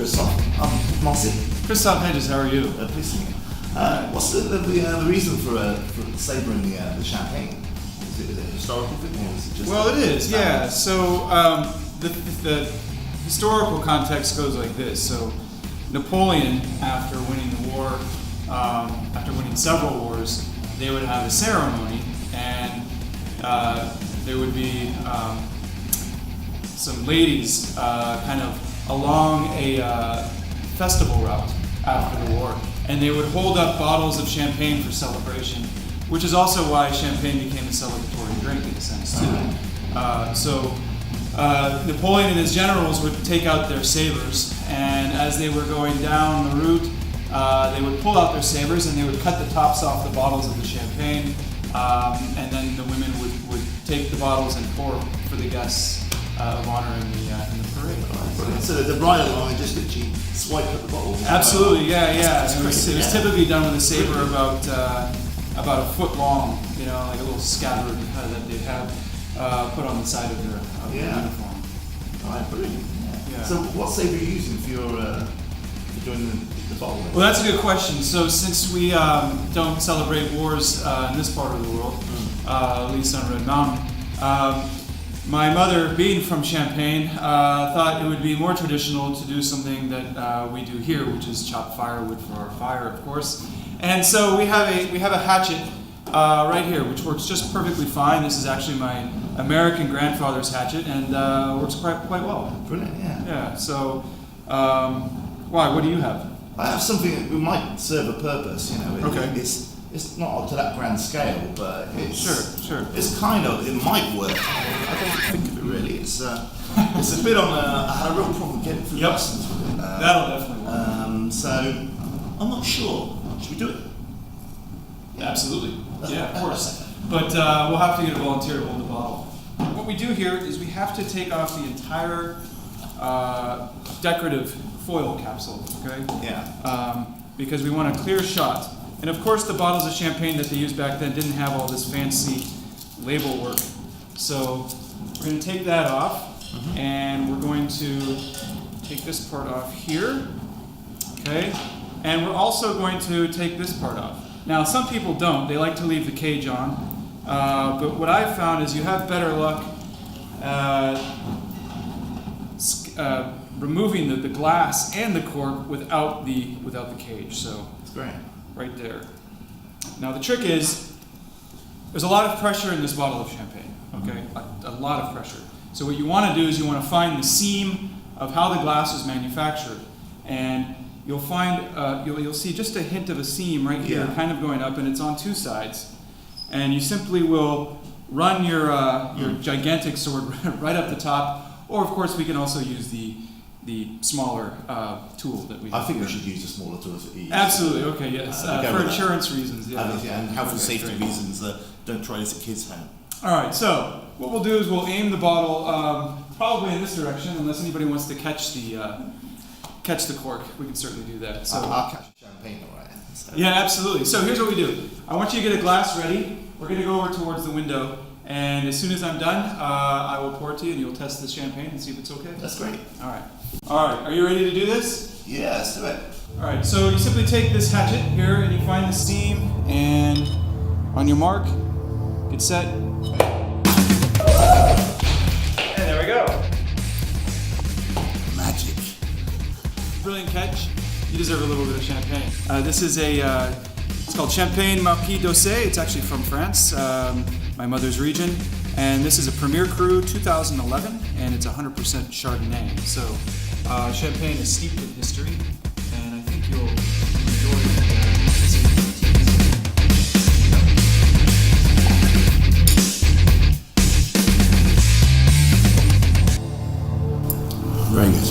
Christophe, I'm Mossy. Christophe Hedges, how are you? Pleased to meet you. What's the reason for sabering the champagne? Is it a historical thing, or is it just? Well, it is, yeah. So the historical context goes like this. So Napoleon, after winning the war, after winning several wars, they would have a ceremony, and there would be some ladies kind of along a festival route after the war, and they would hold up bottles of champagne for celebration, which is also why champagne became a celebratory drink in a sense too. So Napoleon and his generals would take out their sabers, and as they were going down the route, they would pull out their sabers and they would cut the tops off the bottles of the champagne, and then the women would take the bottles and pour for the guests of honor in the parade. So the bridal line just literally swipe at the bottles. Absolutely, yeah. It It was typically done with a saber about a foot long, like a little scabbard that they'd have put on the side of their uniform. All right, brilliant. Yeah. So what saber are you using for doing the bottle? Well, that's a good question. So since we don't celebrate wars in this part of the world, at least on Red Mountain, my mother, being from Champagne, thought it would be more traditional to do something that we do here, which is chop firewood for our fire, of course. And so we have a hatchet right here, which works just perfectly fine. This is actually my American grandfather's hatchet, and works quite well. Brilliant, yeah. Yeah. So, why? What do you have? I have something that might serve a purpose. Okay. It's not up to that grand scale, but it's Sure. It's kind of, it might work. I don't think of it really. It's a bit on. I had a real problem getting through lessons with it. That'll definitely work. So I'm not sure. Should we do it? Absolutely. Yeah, of course. But we'll have to get a volunteer to hold the bottle. What we do here is we have to take off the entire decorative foil capsule, okay? Yeah. Because we want a clear shot. And of course the bottles of champagne that they used back then didn't have all this fancy label work. So we're going to take that off, and we're going to take this part off here, okay? And we're also going to take this part off. Now, some people don't. They like to leave the cage on. But what I've found is you have better luck removing the glass and the cork without the cage. So That's great. right there. Now the trick is, there's a lot of pressure in this bottle of champagne. Okay, a lot of pressure. So what you want to do is you want to find the seam of how the glass is manufactured, and you'll find you'll see just a hint of a seam right here, kind of going up, and it's on two sides. And you simply will run your gigantic sword right up the top, or of course we can also use the smaller tool that we have. I think here. we should use the smaller tools at ease. Absolutely. Okay. Yes. For insurance reasons. Yeah. And health and Okay, safety great. reasons. Don't try this at kids' home. All right. So what we'll do is we'll aim the bottle probably in this direction, unless anybody wants to catch the cork. We can certainly do that. So I'll catch champagne, all right? So. yeah, absolutely. So here's what we do. I want you to get a glass ready. We're going to go over towards the window, and as soon as I'm done, I will pour it to you, and you'll test the champagne and see if it's okay. That's great. All right. All right. Are you ready to do this? Yeah, let's do it. All right. So you simply take this hatchet here, and you find the seam, and on your mark, get set. And there we go. Magic. Brilliant catch. You deserve a little bit of champagne. This is it's called Champagne Marquis d'Ossé. It's actually from France, my mother's region. And this is a Premier Cru 2011, and it's 100% Chardonnay. So Champagne is steeped in history, and I think you'll enjoy Very good.